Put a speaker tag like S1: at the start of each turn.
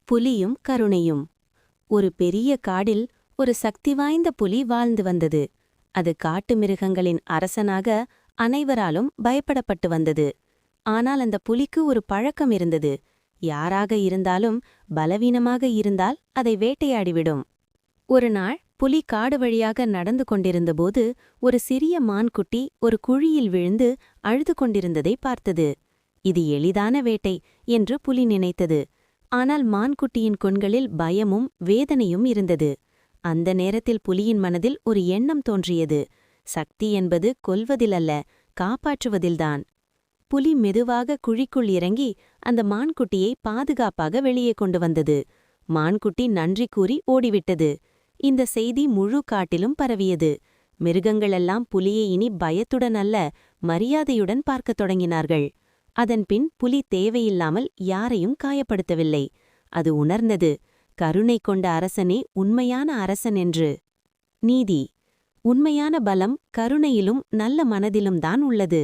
S1: புலியும் கருணையும். ஒரு பெரிய காடில் ஒரு சக்தி வாய்ந்த புலி வாழ்ந்து வந்தது. அது காட்டு மிருகங்களின் அரசனாக அனைவராலும் பயப்படப்பட்டு வந்தது. ஆனால் அந்த புலிக்கு ஒரு பழக்கம் இருந்தது. யாராக இருந்தாலும் பலவீனமாக இருந்தால் அதை வேட்டையாடிவிடும். ஒரு நாள் புலி காடு வழியாக நடந்து கொண்டிருந்தபோது ஒரு சிறிய மான்குட்டி ஒரு குழியில் விழுந்து அழுது கொண்டிருந்ததை பார்த்தது. இது எளிதான வேட்டை என்று புலி நினைத்தது. ஆனால் மான்குட்டியின் கண்களில் பயமும் வேதனையும் இருந்தது. அந்த நேரத்தில் புலியின் மனதில் ஒரு எண்ணம் தோன்றியது. சக்தி என்பது கொல்வதிலல்ல, காப்பாற்றுவதில்தான். புலி மெதுவாக குழிக்குள் இறங்கி அந்த மான்குட்டியை பாதுகாப்பாக வெளியே கொண்டு வந்தது. மான்குட்டி நன்றி கூறி ஓடிவிட்டது. இந்த செய்தி முழு காட்டிலும் பரவியது. மிருகங்களெல்லாம் புலியை இனி பயத்துடன் அல்ல, மரியாதையுடன் பார்க்கத் தொடங்கினார்கள். அதன்பின் புலி தேவையில்லாமல் யாரையும் காயப்படுத்தவில்லை. அது உணர்ந்தது, கருணை கொண்ட அரசனே உண்மையான அரசன் என்று. நீதி: உண்மையான பலம் கருணையிலும் நல்ல மனதிலும் தான் உள்ளது.